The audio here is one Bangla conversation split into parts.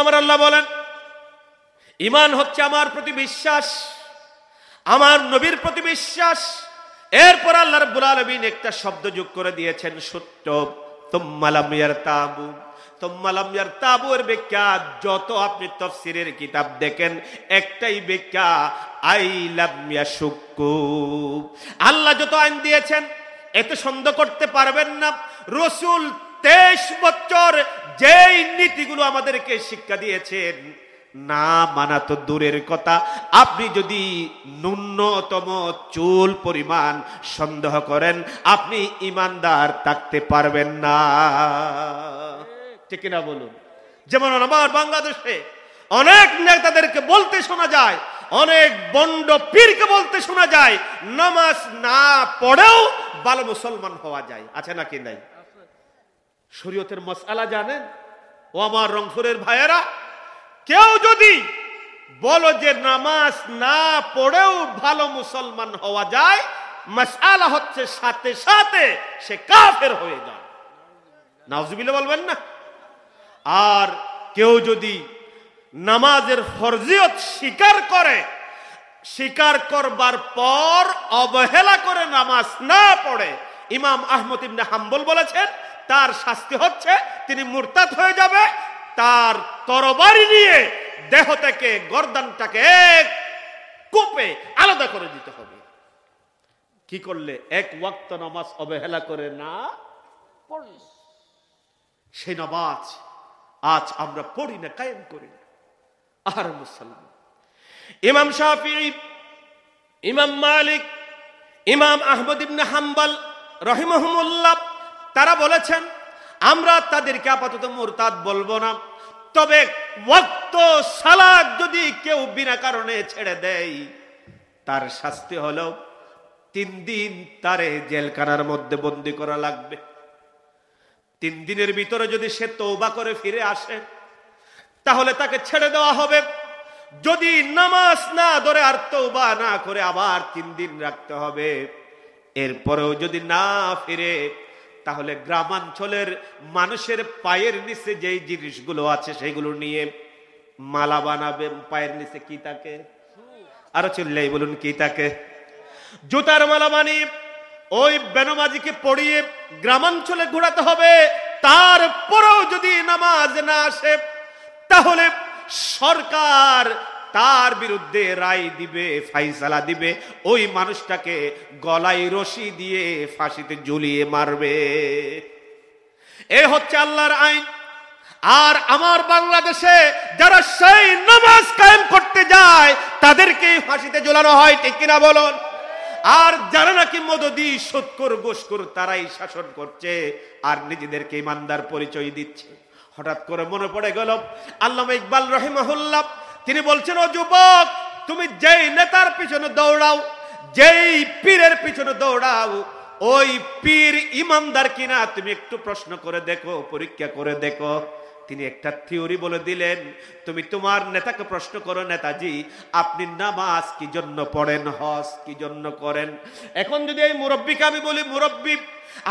আমার আল্লাহ বলেন, ঈমান হচ্ছে আমার প্রতি বিশ্বাস, আমার নবীর প্রতি বিশ্বাস। এরপর আল্লাহ রাব্বুল আলামিন একটা শব্দ যোগ করে দিয়েছেন, সত্য। তুম্মা লাম ইয়ারতাবু, তুম্মা লাম ইয়ারতাবু এর ব্যাখ্যা যত আপনি তাফসীরের কিতাব দেখেন, একটাই ব্যাখ্যা, আই লাম ইয়াশুক্কু। আল্লাহ যত আইন দিয়েছেন এতে সন্দেহ করতে পারবেন না। রাসূল 23 বছর যেই নীতিগুলো আমাদেরকে শিক্ষা দিয়েছেন, না মানা তো দূরের কথা, আপনি যদি ন্যূনতম চুল পরিমাণ সন্দেহ করেন, আপনি ঈমানদার থাকতে পারবেন না। ঠিক না বলুন? যেমন আমার বাংলাদেশে অনেক নেতাদেরকে বলতে শোনা যায়, অনেক বন্ড পীরকে বলতে শোনা যায়, নামাজ না পড়েও ভালো মুসলমান হওয়া যায়। আছে নাকি নাই? শরীয়তের মাসআলা জানেন? ও আমার রংপুরের ভাইয়েরা, কেউ যদি বলো যে নামাজ না পড়েও ভালো মুসলমান হওয়া যায়, মাসআলা হচ্ছে সাথে সাথে সে কাফের হয়ে যায়। নাউজুবিল্লাহ বলবেন না? আর কেউ যদি নামাজের ফরজিয়ত স্বীকার করে, স্বীকার করবার পর অবহেলা করে নামাজ না পড়ে, ইমাম আহমদ ইবনে হাম্বল বলেছেন তার শাস্তি হচ্ছে তিনি মুরতাদ হয়ে যাবে। তার তরবারি নিয়ে দেহ থেকে গর্দানটাকে এক কোপে আলাদা করে দিতে হবে। কি করলে? এক ওয়াক্ত নামাজ অবহেলা করে না পড়লে। সেই নামাজ আজ আমরা পড়ি না, কায়েম করি না। আর মুসলমান ইমাম শাফিঈ, ইমাম মালিক, ইমাম আহমদ ইবনে হাম্বল রাহিমাহুমুল্লাহ তারা বলেছেন আমরা তাদেরকে আপাতত মুরতাদ বলবো না, তবে ওয়াক্ত সালাত যদি কেউ বিনা কারণে ছেড়ে দেয়, তার শাস্তি হলো 3 দিন তারে জেলখানার মধ্যে বন্দী করা লাগবে। 3 দিনের ভিতরে যদি সে তওবা করে ফিরে আসে, তাহলে তাকে ছেড়ে দেওয়া হবে। যদি নামাজ না ধরে আর তওবা না করে আবার 3 দিন রাখতে হবে। এরপরেও যদি না ফিরে, তাহলে গ্রামাঞ্চলের মানুষের পায়ের নিচে যেই জিনিসগুলো আছে সেগুলো নিয়ে মালা বানাবে। পায়ের নিচে কি থাকে? আরো চিল্লাই বলুন, কি থাকে? জুতার মালা বানিয়ে ওই বেনমাজিকে পড়িয়ে গ্রামাঞ্চলে ঘোরাতে হবে। তারপরেও যদি নামাজ না আসে, তাহলে সরকার তার বিরুদ্ধে রায় দিবে, ফাইসালা দিবে, ওই মানুষটাকে গলায় রশি দিয়ে ফাঁসিতে ঝুলিয়ে মারবে। এ হচ্ছে আল্লাহর আইন। আর আমার বাংলাদেশে যারা সেই নামাজ কায়েম করতে যায়, তাদেরকে ফাঁসিতে ঝুলানো হয়। ঠিক কিনা বলুন? আর যারা নাকি মদদি, সুদখোর, ঘুষখোর, তারাই শাসন করছে আর নিজেদেরকে ইমানদার পরিচয় দিচ্ছে। হঠাৎ করে মনে পড়ে গেল আল্লামা ইকবাল রাহিমাহুল্লাহ, তিনি বলছেন, ও যুবক, তুমি যেই নেতার পিছনে দৌড়াও, যেই পীরের পিছনে দৌড়াও, ওই পীর ইমানদার কিনা তুমি একটু প্রশ্ন করে দেখো, পরীক্ষা করে দেখো। তিনি একটা থিওরি বলে দিলেন, তুমি তোমার নেতাকে প্রশ্ন করো, নেতাজি আপনি নামাজ কি জন্য পড়েন, হজ কি জন্য করেন? এখন যদি এই মুরব্বীকে আমি বলি, মুরব্বী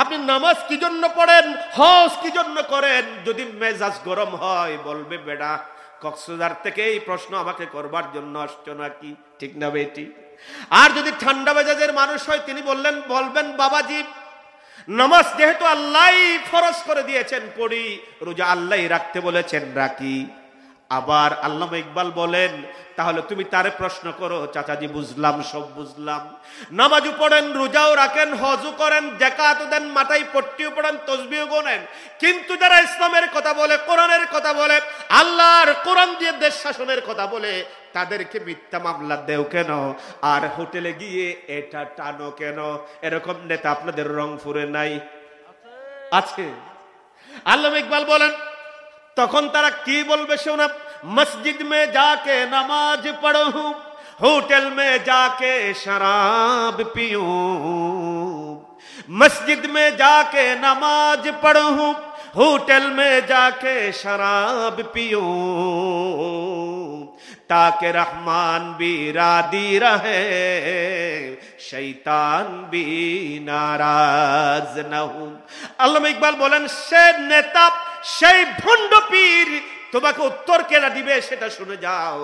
আপনি নামাজ কি জন্য পড়েন, হজ কি জন্য করেন, যদি মেজাজ গরম হয় বলবে, বেটা কক্সবাজার থেকে এই প্রশ্ন আমাকে করবার জন্য আসছো নাকি? ঠিক না বেটি? আর যদি ঠান্ডা মেজাজের মানুষ হয়, তিনি বলবেন, বাবাজি নামাজ যেহেতু আল্লাহই ফরজ করে দিয়েছেন পড়ি, রোজা আল্লাহই রাখতে বলেছেন রাখি। আবার আল্লামা ইকবাল বলেন, তাহলে তুমি তারে প্রশ্ন করো, চাচাজি বুঝলাম, সব বুঝলাম, নামাজও পড়েন, রোজাও রাখেন, হজও করেন, যাকাতও দেন, মাথায় পট্টিও পড়েন, তাসবিহও গোনেন, কিন্তু যারা ইসলামের কথা বলে, কোরআনের কথা বলে, আল্লাহর কোরআন দিয়ে দেশ শাসনের কথা বলে, তাদেরকে মিথ্যা মামলা দেও কেন? আর হোটেলে গিয়ে এটা টানো কেন? এরকম নেতা আপনাদের রংপুরে নাই? আছে। আল্লামা ইকবাল বলেন, তখন তারা কি বলবে শোনা, মসজিদ মে যাকে নামাজ পড়ো, হোটেল মে যাকে শরাব পিও, মসজিদ মে যাকে নামাজ পড়ো, হোটেল মে যাকে শরাব পিও, ताकि रहमान भी रादी रहे, शैतान भी नाराज न हो। আল্লামা ইকবাল বলেন, সে নেতা, সেই ভণ্ড পীর তোমাকে উত্তর কেনা দিবে সেটা শুনে যাও।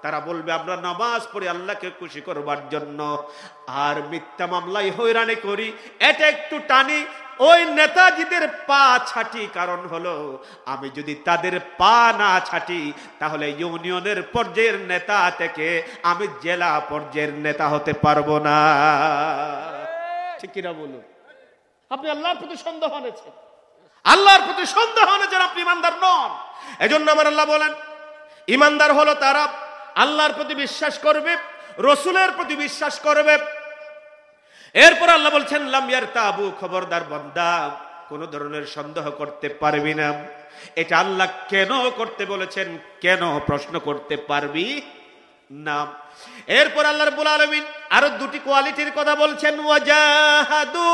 তারা বলবে আমরা নামাজ পড়ি আল্লাহকে খুশি করবার জন্য, আর মিথ্যা মামলায় হয়রানি করি, এটা একটু টানি, ওই নেতাজিদের পা ছাটি। কারণ হলো আমি যদি তাদের পা না ছাটি তাহলে ইউনিয়নের পর্যায়ের নেতা থেকে আমি জেলা পর্যায়ের নেতা হতে পারবো না। ঠিক কিনা বলুন? আপনি আল্লাহর প্রতি সন্দেহ এনেছেন, আল্লাহর প্রতি সন্দেহ এনেছেন, আপনি ইমানদার নন। এজন্য আমার আল্লাহ বলেন ইমানদার হলো তারা আল্লাহর প্রতি বিশ্বাস করবে, রসুলের প্রতি বিশ্বাস করবে। এরপর আল্লাহ বলছেন লাম ইয়ারতাবু, খবরদার বান্দা কোন ধরনের সন্দেহ করতে পারবি না। এটা আল্লাহ কেন করতে বলেছেন, কেন প্রশ্ন করতে পারবি না। এরপর আল্লাহ রাব্বুল আলামিন আরো দুটি কোয়ালিটির কথা বলছেন, ওয়াজাহাদু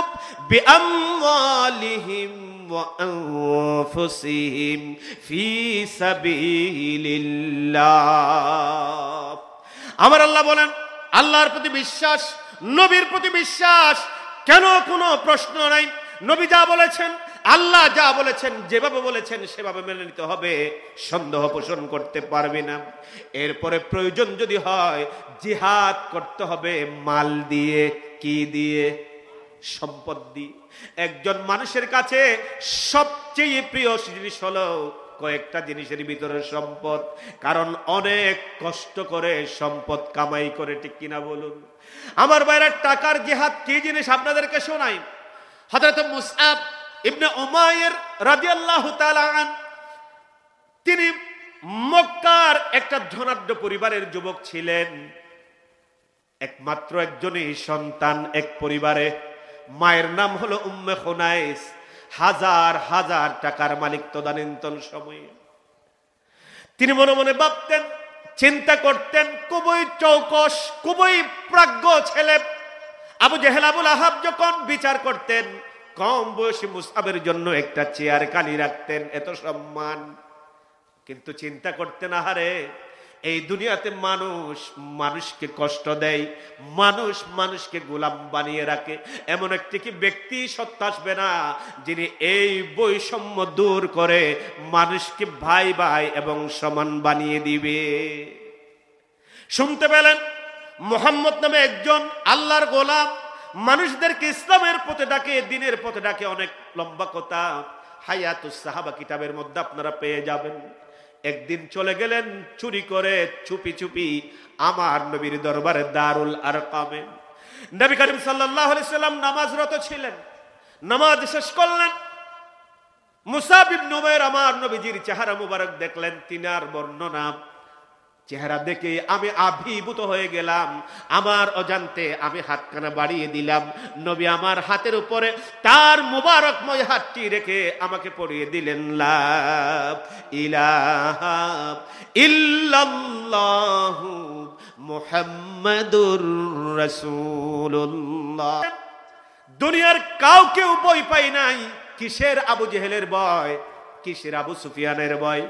বিআমওয়ালিহিম ওয়া আনফুসিহিম ফি সাবিলিল্লাহ। আমার আল্লাহ বলেন আল্লাহর প্রতি বিশ্বাস, নবীর প্রতি বিশ্বাস, কেন কোনো প্রশ্ন নাই। নবী যা বলেছেন, আল্লাহ যা বলেছেন, যেভাবে বলেছেন সেভাবে মেনে নিতে হবে, সন্দেহ পোষণ করতে পারবি না। এরপরে প্রয়োজন যদি হয় জিহাদ করতে হবে, মাল দিয়ে, কি দিয়ে? সম্পদ দিয়ে। একজন মানুষের কাছে সবচেয়ে প্রিয় জিনিস হলো কয়েকটা জিনিসের ভিতরে সম্পদ, কারণ অনেক কষ্ট করে সম্পদ কামাই করে। ঠিক কিনা বলুন? আমার বাইরের টাকার জিহাদ কি জিনিস আপনাদেরকে শোনাই। হযরত মুসআব ইবনে উমাইর রাদিয়াল্লাহু তাআলা আন, তিনি মক্কার একটা ধনাঢ্য পরিবারের যুবক ছিলেন, একমাত্র একজনই সন্তান এক পরিবারে। মায়ের নাম হলো উম্মে খুনাইস, হাজার হাজার টাকার মালিক তদানীন্তন সময়ে। তিনি মনে মনে ভাবতেন, চিন্তা করতেন, খুবই চৌকস, খুবই প্রাজ্ঞ ছেলে। আবু জেহেল, আবুল আহাব যখন বিচার করতেন, কম বয়সী মুসআবের জন্য একটা চেয়ার খালি রাখতেন, এত সম্মান। কিন্তু চিন্তা করতেন, আহারে এই দুনিয়াতে মানুষ মানুষকে কষ্ট দেয়, মানুষ মানুষকে গোলাম বানিয়ে রাখে, এমন একটি কি ব্যক্তি সত্য আসবে না যিনি এই বৈষম্য দূর করে মানুষকে ভাই ভাই এবং সমান বানিয়ে দিবে। শুনতে পেলেন মুহাম্মদ নামে একজন আল্লাহর গোলাম মানুষদেরকে ইসলামের পথে ডাকে, দিনের পথে ডাকে। অনেক লম্বা কথা, হায়াতুস সাহাবা কিতাবের মধ্যে আপনারা পেয়ে যাবেন। একদিন চলে গেলেন চুরি করে, চুপি চুপি আমার নবীর দরবারে দারুল আরকামে। নবী করিম সাল্লাল্লাহু আলাইহি সাল্লাম নামাজরত ছিলেন, নামাজ শেষ করলেন। মুসাব ইবনে উমাইর আমার নবীজির চেহারা মুবারক দেখলেন, তিনার বর্ণনা, চেহারা দেখে আমি আবির্ভূত হয়ে গেলাম। আমার অজান্তে আমি হাতখানা বাড়িয়ে দিলাম, নবী আমার হাতের উপরে তার মুবারকময় হাতটি রেখে আমাকে পরিয়ে দিলেন, লা ইলাহা ইল্লাল্লাহু মুহাম্মাদুর রাসূলুল্লাহ। দুনিয়ার কাউকে ভয় পাই নাই। কিসের আবু জেহেলের ভয়, কিসের আবু সুফিয়ানের ভয়?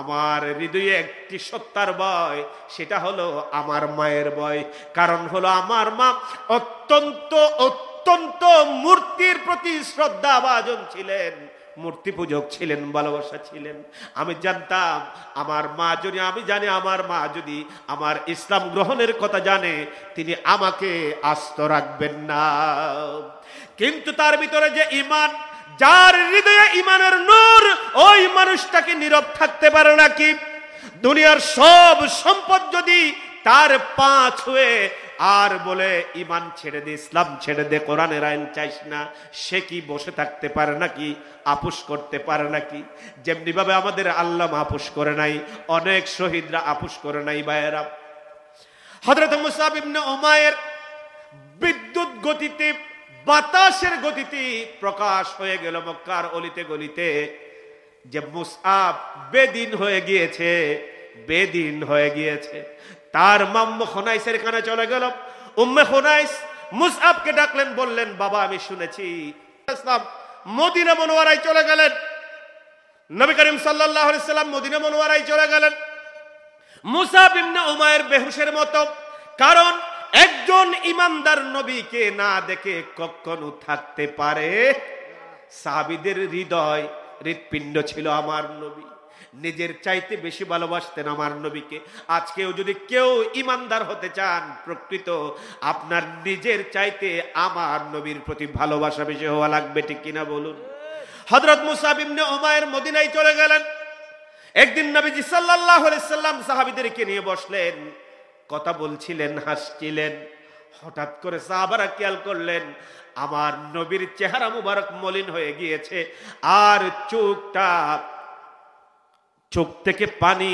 আমার হৃদয়ে একটি সত্তার ভয়, সেটা হলো আমার মায়ের ভয়। কারণ হলো আমার মা অত্যন্ত অত্যন্ত মূর্তির প্রতি শ্রদ্ধাভাজন ছিলেন, মূর্তি পূজক ছিলেন, ভালোবাসা ছিলেন। আমি জানতাম আমার মা যদি, আমি জানি আমার মা যদি আমার ইসলাম গ্রহণের কথা জানে, তিনি আমাকে আস্ত রাখবেন না। কিন্তু তার ভিতরে যে ইমান, যার হৃদয়ে ইমানের নূর, ওই মানুষটাকে নীরব থাকতে পারে নাকি? দুনিয়ার সব সম্পদ যদি তার পা ছুঁয়ে আর বলে ইমান ছেড়ে দে, ইসলাম ছেড়ে দে, কোরআনের আইন চাইস না, সে কি বসে থাকতে পারে নাকি? আপোষ করতে পারে নাকি? যেমনি ভাবে আমাদের আল্লাহ আপোষ করে নাই, অনেক শহীদরা আপোষ করে নাই। ভাইয়েরা, হযরত মুসআব ইবনে উমাইর বিদ্যুৎ গতিতে, বাতাসের গতিতে প্রকাশ হয়ে গেল মক্কার অলিতে গলিতে যে মুসআব বেদিন হয়ে গিয়েছে, বেদিন হয়ে গিয়েছে। তার মাম্মু খুনাইসের কানে চলে গেল। উম্মে খুনাইস মুসআবকে ডাকলেন, বললেন, বাবা আমি শুনেছি ইসলাম। মদিনা মুনওয়ারায় চলে গেলেন। নবী করিম সাল্লাল্লাহু আলাইহি সাল্লাম মদিনা মুনওয়ারায় চলে গেলেন। মুসআব ইবনে উমাইর বেহুশের মতো, কারণ একজন ইমানদার নবীকে না দেখে কখনো থাকতে পারে? সাহাবীদের হৃদয়, হৃৎপিণ্ড ছিল আমার নবী। নিজের চাইতে বেশি ভালোবাসতেন আমার নবীকে। আজকেও যদি কেউ ইমানদার হতে চান প্রকৃত, আপনার নিজের চাইতে আমার নবীর প্রতি ভালোবাসা বেশি হওয়া লাগবে, ঠিক কিনা বলুন? হযরত মুসআব ইবনে উমাইর মদিনায় চলে গেলেন। একদিন নবীজি সাল্লাল্লাহু আলাইহি সাল্লাম সাহাবীদেরকে নিয়ে বসলেন, কথা বলছিলেন, হাসছিলেন। হঠাৎ করে সাহাবারা খেয়াল করলেন আমার নবীর চেহারা মুবারক মলিন হয়ে গিয়েছে, আর চোখ থেকে পানি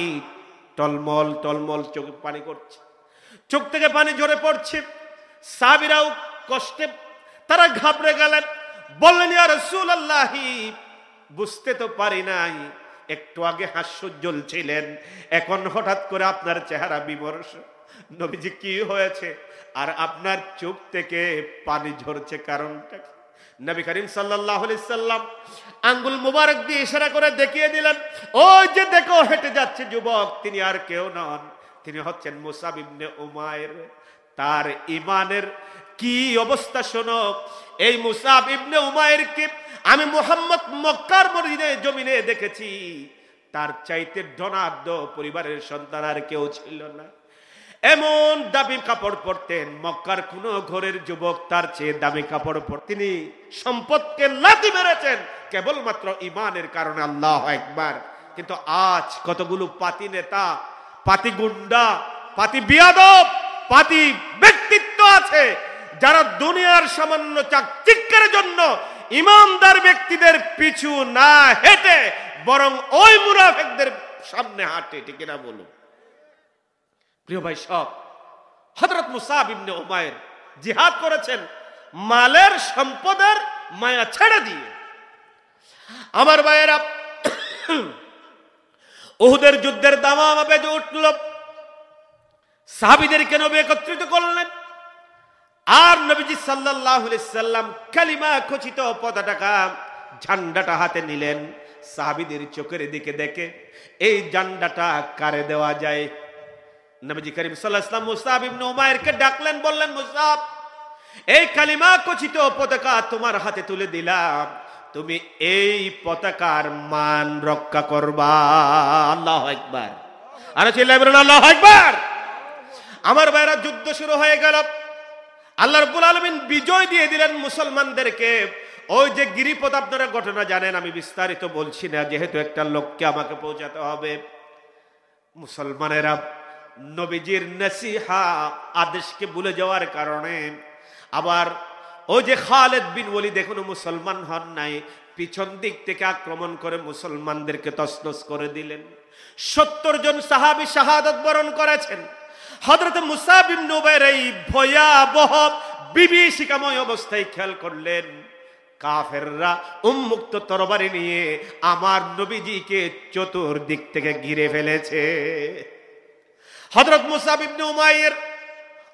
টলমল টলমল চোখে পানি করছে, চোখ থেকে পানি ঝরে পড়ছে। সাহাবীরাও কষ্টে তারা ঘাবড়ে গেলেন, বললেন ইয়া রাসূলুল্লাহ, বুঝতে তো পারি নাই, একটু আগে হাস্যোজ্জ্বল ছিলেন, এখন হঠাৎ করে আপনার চেহারা বিমর্ষ। নবীজি কি হয়েছে আর আপনার চোখ থেকে পানি ঝরছে, কারণটা কি? নবী করিম সাল্লাল্লাহু আলাইহি সাল্লাম আঙ্গুল মুবারক দিয়ে ইশারা করে দেখিয়ে দিলেন, ওই যে দেখো হেঁটে যাচ্ছে যুবক, তিনি আর কেউ নন, তিনি হচ্ছেন মুসআব ইবনে উমাইর। তার ঈমানের কি অবস্থা শোনো। এই মুসআব ইবনে উমাইরকে আমি মুহাম্মদ মক্কার মদিনার জমিনে দেখেছি, তার চাইতে ধনাঢ্য পরিবারের সন্তান আর কেউ ছিল না। এমন দামি কাপড় পরতেন, মক্কার কোন ঘরের যুবক তার চেয়ে দামি কাপড় পরতেন। তিনি সম্পদকে লাথি মেরেছেন কেবলমাত্র ঈমানের কারণে, আল্লাহু আকবার। কিন্তু আজ কতগুলো পাতি নেতা, পাতি গুন্ডা, পাতি বিয়াদব, পাতি ব্যক্তিত্ব আছে যারা দুনিয়ার সামান্য চাকচিক্যের জন্য ইমানদার ব্যক্তিদের পিছু না হেঁটে বরং ওই মুনাফিকদের সামনে হাঁটে, ঠিক না বলুন? প্রিয় ভাই সব, হযরত মুসআব ইবনে উমাইর জিহাদ করেছেন মালের সম্পদের মায়া ছেড়ে দিয়ে। আমার ভাইয়েরা, উহুদের যুদ্ধের দামামা বেজে উঠল, সাহাবীদেরকে নবী একত্রিত করলেন, আর নবীজি সাল্লাল্লাহু আলাইহি সাল্লাম কালিমা খচিত পতাকা ঝান্ডাটা হাতে নিলেন। সাহাবীদের চোখের দিকে দেখে এই ঝান্ডাটা কারে দেওয়া যায়, নবীজি করিম সাল্লাল্লাহু আলাইহি ওয়াসাল্লাম মুসআব ইবনে উমাইরকে ডাকলেন, বললেন, মুসআব, এই কালিমা খচিত পতাকা তোমার হাতে তুলে দিলাম, তুমি এই পতাকার মান রক্ষা করবা। আল্লাহু আকবার, আর চিল্লাইয়া বলুন আল্লাহু আকবার। আমার ভাইরা, যুদ্ধ শুরু হয়ে গেল। আল্লাহ রাব্বুল আলামিন বিজয় দিয়ে দিলেন মুসলমানদেরকে। ওই যে গিরিপথ, আপনারা ঘটনা জানেন, আমি বিস্তারিত বলছি না, যেহেতু একটা লোককে আমাকে পৌঁছাতে হবে। মুসলমানেরা নবীজির নসিহা আদেশকে ভুলে যাওয়ার কারণে, আবার ওই যে খালিদ বিন ওয়ালিদ এখনো মুসলমান হন নাই, পিছন দিক থেকে আক্রমণ করে মুসলমানদেরকে তছনছ করে দিলেন। 70 জন সাহাবী শাহাদাত বরণ করেছেন। হযরত মুসআব ইবনে উমাইর এই ভয়াবহ বিভীষিকাময় অবস্থায় খেয়াল করলেন, কাফেররা উন্মুক্ত তরবারি নিয়ে আমার নবীজিকে চতুর্দিক থেকে ঘিরে ফেলেছে। হযরত মুসআব ইবনে উমাইর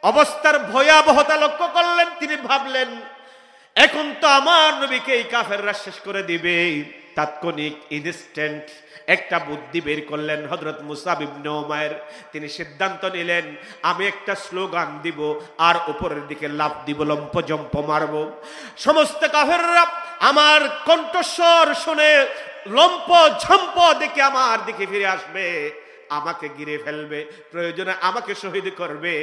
অবস্থার ভয়াবহতা লক্ষ্য করলেন। তিনি ভাবলেন, এখন তো আমার নবীকে এই কাফেররা শেষ করে দিবে। তাৎক্ষণিক ইনস্ট্যান্ট একটা বুদ্ধি বের করলেন হযরত মুসআব ইবনে উমাইর। তিনি সিদ্ধান্ত নিলেন, আমি একটা স্লোগান দিব আর উপরের দিকে লাফ দিব, লম্পজম্প মারব। সমস্ত কাফেররা আমার কণ্ঠস্বর শুনে লম্প ঝম্প দেখে আমার দিকে ফিরে আসবে, আমাকে ঘিরে ফেলবে, প্রয়োজনে আমাকে শহীদ করবে।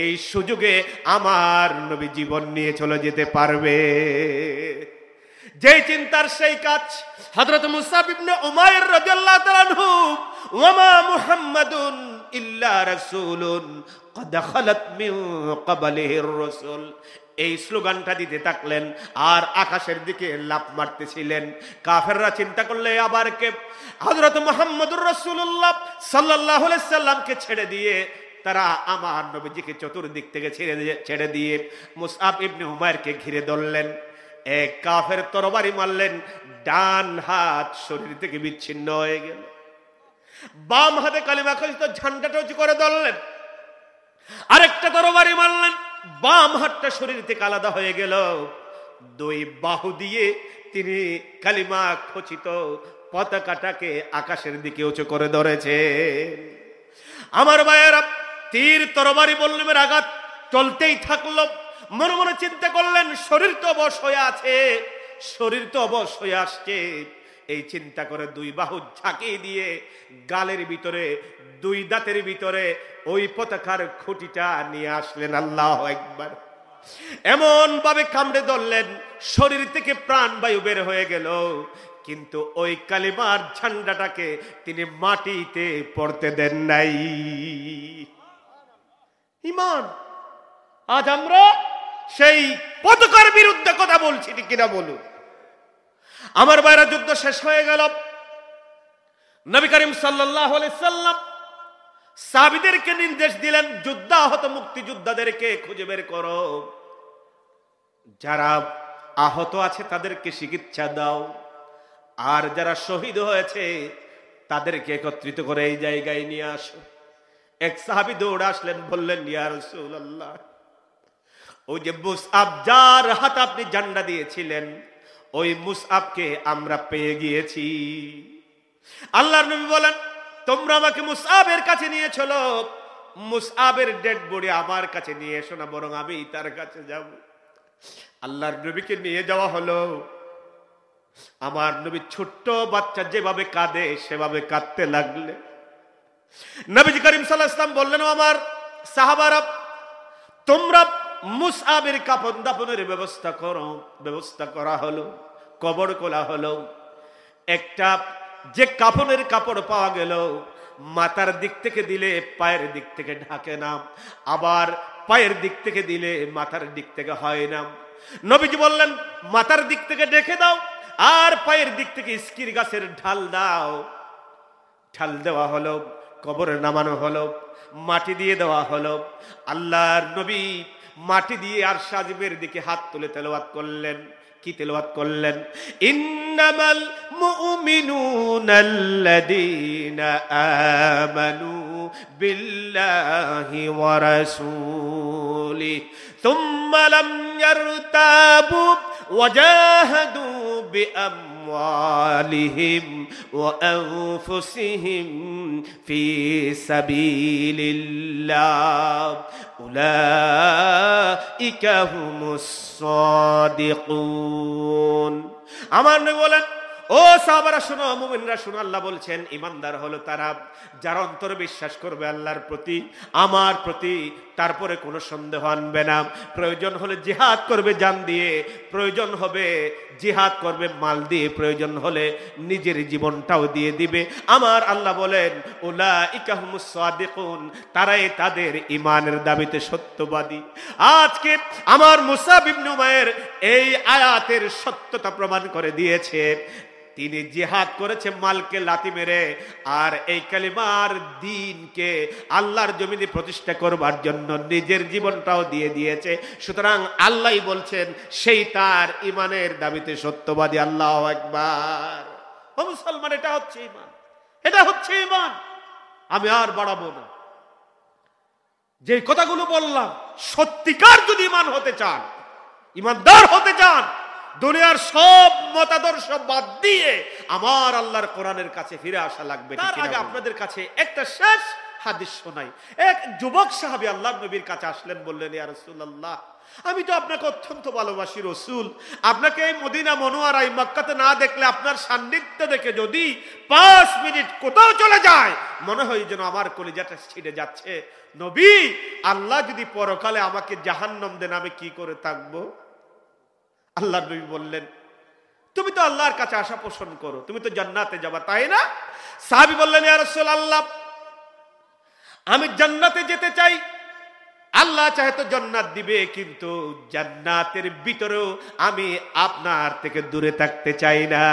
এই সুযোগে আমার নবী জীবন নিয়ে চলে যেতে পারবে। যেই চিন্তার সেই কাজ। হযরত মুসআব ইবনে উমাইর রাদিয়াল্লাহু তাআলা আনহু, ওয়ামা মুহাম্মাদুন ইল্লা রাসূলুন ক্বাদ খালাত মিন ক্বাবলিহির রাসূল, এই স্লোগানটা দিতে থাকলেন আর আকাশের দিকে লাফ মারতেছিলেন। কাফেররা চিন্তা করলে আবার কে? হযরত মুহাম্মদুর রাসূলুল্লাহ সাল্লাল্লাহু আলাইহি সাল্লামকে ছেড়ে দিয়ে তারা আমার নবীজিকে চতুর্দিক থেকে ছেড়ে দিয়ে মুসআব ইবনে উমাইরকে ঘিরে ধরলেন। এক কাফের তরবারি মারলেন, ডান হাত শরীর থেকে বিচ্ছিন্ন হয়ে গেল। বাম হাতে কালিমা খচিত ঝান্ডাটা উঁচু করে ধরলেন। আরেকটা তরবারি মারলেন, বাম হাতটা শরীর থেকে আলাদা হয়ে গেল। দুই বাহু দিয়ে তিনি কালিমা খচিত পতাকাটাকে আকাশের দিকে উঁচু করে ধরেছে। আমার ভাইয়েরা, তীর তরবারি বল্লমের আঘাত চলতেই থাকলো। মনে মনে চিন্তা করলেন, শরীর তো অবশ হয়ে আছে, শরীর তো অবশ হয়ে আসছে, এই চিন্তা করে দুই বাহু ঝাঁকিয়ে দিয়ে গালের ভিতরে, দুই দাঁতের ভিতরে ওই পতাকার খুঁটিটা নিয়ে আসলেন। আল্লাহু আকবার। এমন ভাবে কামড়ে ধরলেন, শরীর থেকে প্রাণবায়ু বের হয়ে গেল, কিন্তু ওই কালিমার ঝান্ডাটাকে তিনি মাটিতে পড়তে দেন নাই। ঈমান। আজ আমরা সেই পতাকার বিরুদ্ধে কথা বলছি, ঠিক কিনা বলুন? আমার ভাইরা, যুদ্ধ শেষ হয়ে গেল। নবী করিম সাল্লাল্লাহু আলাইহি সাল্লাম সাহাবীদেরকে নির্দেশ দিলেন, যুদ্ধাহত মুক্তিযোদ্ধাদেরকে খুঁজে বের করো, যারা আহত আছে তাদেরকে চিকিৎসা দাও, আর যারা শহীদ হয়েছে তাদেরকে একত্রিত করে এই জায়গায় নিয়ে আসো। এক সাহাবী দৌড়ে আসলেন, বললেন, ইয়া রাসূলুল্লাহ, ওই যে মুসআব যার হাতে আপনি ঝান্ডা দিয়েছিলেন, ওই মুসআবকে আমরা পেয়ে গিয়েছি। আল্লাহর নবী বলেন, তোমরা আমাকে মুসআবের কাছে নিয়ে চলো, মুসআবের ডেড বডি আমার কাছে নিয়ে এসো না, বরং আমি তার কাছে যাব। আল্লাহর নবীকে নিয়ে যাওয়া হলো। আমার নবী ছোট্ট বাচ্চা যেভাবে কাঁদে সেভাবে কাঁদতে লাগলে। নবীজি করিম সাল্লাল্লাহু আলাইহি ওয়াসাল্লাম বললেন, আমার সাহাবারা, তোমরা মুসআবের কাফন দাফনের ব্যবস্থা করো। ব্যবস্থা করা হলো, কবর খোলা হলো। একটা যে কাফনের কাপড় পাওয়া গেল, মাথার দিক থেকে দিলে পায়ের দিক থেকে ঢাকে না, আবার পায়ের দিক থেকে দিলে মাথার দিক থেকে হয় না। নবীজি বললেন, মাথার দিক থেকে ঢেকে দাও, আর পায়ের দিক থেকে ইস্কির গাছের ঢাল দাও। ঢাল দেওয়া হলো, কবরে নামানো হলো, মাটি দিয়ে দেওয়া হলো। আল্লাহর নবী মাটি দিয়ে আর সাজিবের দিকে হাত তুলে তেলাওয়াত করলেন। কি তেলাওয়াত করলেন? ইন্নামাল মুমিনুনাল্লাযীনা আমানু বিল্লাহি ওয়া রাসূলিহি সুম্মা লাম ইয়ারতাবু ওয়া জাহাদু বিআমওয়ালিহিম ওয়া আনফুসিহিম ফি সাবিলিল্লাহ উলাইকা হুমুস সাদিকুন। আমার নবী বলেন, ও সাহাবারা শোনো, মুমিনরা শোনো, আল্লাহ বলছেন ঈমানদার হলো তারা যারা অন্তরে বিশ্বাস করবে আল্লাহর প্রতি, আমার প্রতি, তারপরে কোনো সন্দেহ আনবে না। প্রয়োজন হলে জিহাদ করবে জান দিয়ে, প্রয়োজন হবে জিহাদ করবে মাল দিয়ে, প্রয়োজন হলে নিজের জীবনটাও দিয়ে দিবে। আমার আল্লাহ বলেন, উলাইকা হুমুস সাদিকুন, তারাই তাদের ঈমানের দাবিতে সত্যবাদী। আজকে আমার মুসাব ইবনে উমাইর এই আয়াতের সত্যতা প্রমাণ করে দিয়েছে। তিনি জিহাদ করেছে মালকে লাথি মেরে, আর এই কালিমার দ্বীনকে আল্লাহর জমিনে প্রতিষ্ঠা করবার জন্য নিজের জীবনটাও দিয়ে দিয়েছে। সুতরাং আল্লাহই বলছেন সেই তার ঈমানের দাবিতে সত্যবাদী। আল্লাহু আকবার। ও মুসলমান, এটা হচ্ছে ঈমান, এটা হচ্ছে ঈমান। আমি আর বাড়াবো না। যে কথাগুলো বললাম, সত্যিকার যদি ঈমান হতে চান, ঈমানদার হতে চান, দুনিয়ার সব মতাদর্শ বাদ দিয়ে আমার আল্লাহর কোরআনের কাছে ফিরে আসা লাগবে। তার আগে আপনাদের কাছে একটা শেষ হাদিস শোনাই। এক যুবক সাহাবী আল্লাহর নবীর কাছে আসলেন, বললেন, ইয়া রাসূলুল্লাহ, আমি তো আপনাকে অত্যন্ত ভালোবাসি রাসূল, আপনাকে এই মদিনা মনোয়ারায় মক্কাতে না দেখলে, আপনার সান্নিধ্য দেখে যদি 5 মিনিট কোথাও চলে যায়, মনে হয় যেন আমার কলিজাটা ছিঁড়ে যাচ্ছে। নবী, আল্লাহ যদি পরকালে আমাকে জাহান্নাম দেন, আমি কি করে থাকবো? আল্লাহর নবী বললেন, তুমি তো আল্লাহর কাছে আশা পোষণ করো, তুমি তো জান্নাতে যাবা, তাই না? সাহাবী বললেন, ইয়া রাসূলুল্লাহ, আমি জান্নাতে যেতে চাই, আল্লাহ চাহে তো জান্নাত দিবে, কিন্তু জান্নাতের ভিতরেও আমি আপনার থেকে দূরে থাকতে চাই না,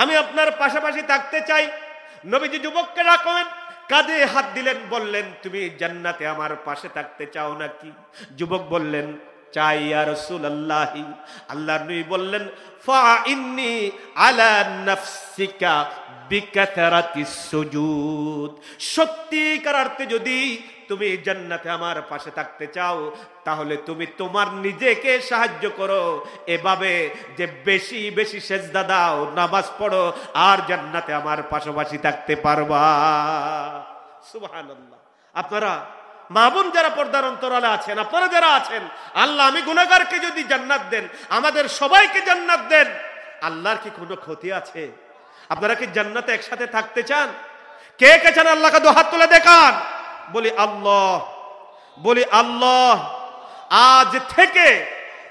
আমি আপনার পাশাপাশি থাকতে চাই। নবীজি যুবককে ডাকলেন, কাঁধে হাত দিলেন, বললেন, তুমি জান্নাতে আমার পাশে থাকতে চাও নাকি? যুবক বললেন, চাই ইয়া রাসূলুল্লাহ। আল্লাহর নবী বললেন, ফাইন্নি আলা নাফসিকা বিকাথরাতিস সুজুদ, সত্যিকার অর্থে যদি তুমি জান্নাতে আমার পাশে থাকতে চাও, তাহলে তুমি তোমার নিজেকে সাহায্য করো এভাবে যে বেশি বেশি সেজদা দাও, নামাজ পড়ো, আর জান্নাতে আমার পাশাপাশি থাকতে পারবা। সুবহানাল্লাহ। আপনারা মা বোন যারা পর্দার অন্তরালে আছেন, আপনারা যারা আছেন, আল্লাহ আমি গুনাহগারকে যদি জান্নাত দেন, আমাদের সবাইকে জান্নাত দেন, আল্লাহর কি কোনো ক্ষতি আছে? আপনারা কি জান্নাতে একসাথে থাকতে চান? কে কে চান আল্লাহকে দু হাত তুলে দেখান। বলি আল্লাহ, বলি আল্লাহ। আজ থেকে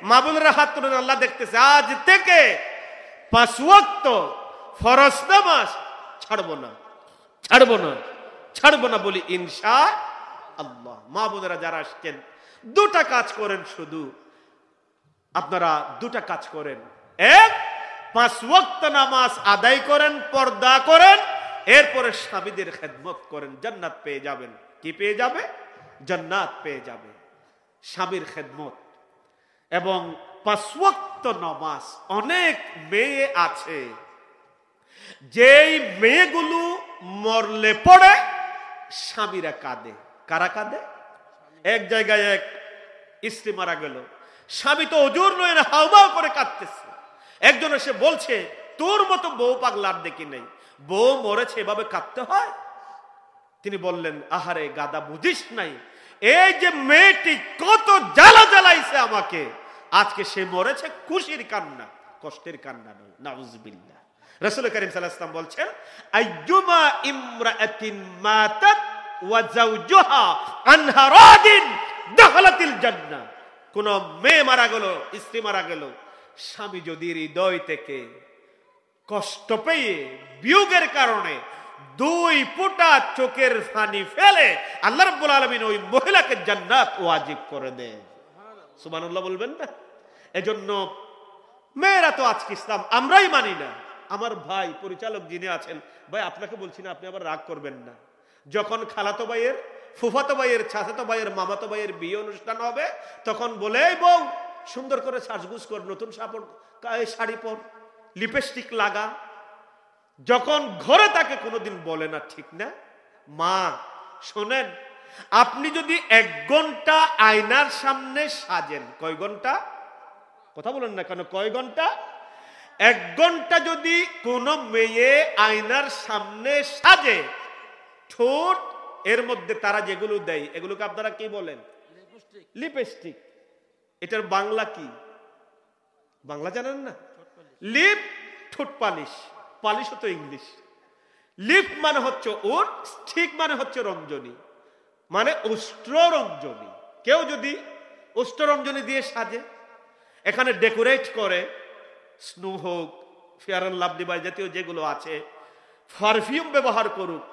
মা বোনেরা হাত তুলে, আল্লাহ দেখতেছে, আজ থেকে 5 ওয়াক্ত ফরজ নামাজ ছাড়বো না, ছাড়বো না, ছাড়বো না, বলি ইনশাআল্লাহ। মা বোনেরা যারা আসছেন, দুটা কাজ করেন, শুধু আপনারা দুটা কাজ করেন। এক, 5 ওয়াক্ত নামাজ আদায় করেন, পর্দা করেন, এরপরে স্বামীদের খেদমত করেন, জান্নাত পেয়ে যাবেন। কি পেয়ে যাবে? জান্নাত পেয়ে যাবে, স্বামীর খেদমত। এবং 5 ওয়াক্ত নামাজ, অনেক মেয়ে আছে যেই মেয়েগুলো মরলে পড়ে স্বামীরা কাঁদে। কারা কাঁদে? এক জায়গায় এক স্ত্রী মারা গেল, স্বামী তো ওজোর নয় না, হাউমাউ করে কাঁদতেছে। একজন এসে বলছে, তোর মতো বউ পাগলার দেখি নেই, বউ মরেছে এভাবে কাঁদতে হয়? তিনি বললেন, আহারে গাদা, বুঝিস নাই, এই যে মেয়েটি কত জ্বালা জ্বালাইছে আমাকে, আজকে সে মরেছে খুশির কান্না, কষ্টের কান্না নয়। নাউজুবিল্লাহ। রাসূল কারীম সাল্লাল্লাহু আলাইহি ওয়াসাল্লাম বলছেন, আইয়ুমা ইমরাআতিন মাতাত ওয়া যাওজুহা আনহা রাদিন দাখালাতিল জান্নাহ। কোন মেয়ে মারা গেল, স্ত্রী মারা গেল, স্বামী যদি হৃদয় থেকে কষ্ট পেয়ে বিয়োগের কারণে 2 ফোঁটা চোখের পানি ফেলে, আল্লাহ রাব্বুল আলামিন ওই মহিলাকে জান্নাত ওয়াজিব করে দেন। সুবহানাল্লাহ বলবেন না? এজন্য মেয়েরা তো আজকে ইসলাম আমরাই মানি না। আমার ভাই পরিচালক যিনি আছেন, ভাই আপনাকে বলছি না, আপনি আবার রাগ করবেন না। যখন খালাতো ভাইয়ের, ফুফাতো ভাইয়ের, চাচাতো ভাইয়ের, মামাতো ভাইয়ের বিয়ে অনুষ্ঠান হবে, তখন বলে, এই বউ সুন্দর করে সাজগুজ কর, নতুন শাড়ি পর, লিপস্টিক লাগা। যখন ঘরে তাকে কোনোদিন বলে না, ঠিক না? মা শোনেন, আপনি যদি 1 ঘন্টা আয়নার সামনে সাজেন, কয় ঘন্টা? কথা বলেন না কেন, কয় ঘন্টা? 1 ঘন্টা যদি কোন মেয়ে আয়নার সামনে সাজে, ঠোঁট এর মধ্যে তারা যেগুলো দেয়, এগুলোকে আপনারা কি বলেন? লিপস্টিক। এটার বাংলা কি? বাংলা জানেন না? লিপ, ঠোঁট পালিশ। পালিশ তো ইংলিশ। লিপ মানে হচ্ছে ওট, স্টিক মানে হচ্ছে রঞ্জনী, মানে উষ্ট্র রঞ্জনী। কেউ যদি উষ্ট্র রঞ্জনী দিয়ে সাজে, এখানে ডেকোরেট করে, স্নো হোক, ফেয়ার অ্যান্ড লাভলি বা জাতীয় যেগুলো আছে, পারফিউম ব্যবহার করুক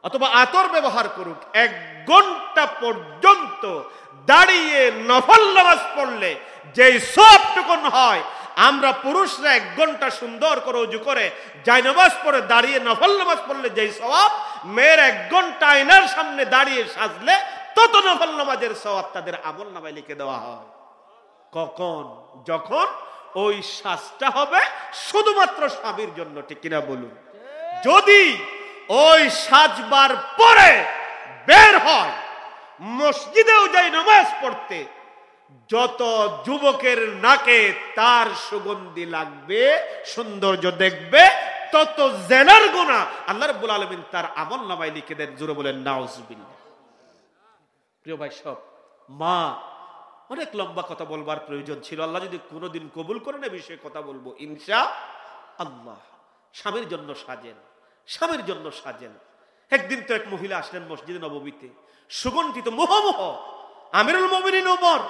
অথবা আতর ব্যবহার করুক, 1 ঘন্টা পর্যন্ত দাঁড়িয়ে নফল নামাজ পড়লে যেই সওয়াবটুকুন হয়, আমরা পুরুষরা 1 ঘন্টা সুন্দর করে ওযু করে জায়নামাজ পড়ে দাঁড়িয়ে নফল নামাজ পড়লে যেই সওয়াব, মেয়ের 1 ঘন্টা আয়নার সামনে দাঁড়িয়ে সাজলে তত নফল নামাজের সওয়াব তাদের আমলনামায় লিখে দেওয়া হয়। কখন? যখন ওই সাজটা হবে শুধুমাত্র স্বামীর জন্য, ঠিক কিনা বলুন? যদি ওই সাজবার পরে বের হয়, মসজিদেও যাই নামাজ পড়তে, যত যুবকের নাকে তার সুগন্ধি লাগবে, সৌন্দর্য দেখবে, তত জেনার গুনাহ আল্লাহ রাব্বুল আলামিন তার আমলনামায় লিখে দেন। জোরে বলেন নাউজুবিল্লাহ। প্রিয় ভাই সব, মা অনেক লম্বা কথা বলবার প্রয়োজন ছিল, আল্লাহ যদি কোনোদিন কবুল করেন এ বিষয়ে কথা বলবো ইনশাআল্লাহ। স্বামীর জন্য সাজেন, স্বামীর জন্য সাজেন। একদিন তো এক মহিলা আসলেন মসজিদে নববীতে, সুগন্ধিত মুহমুহ। আমিরুল মুমিনিন ওমর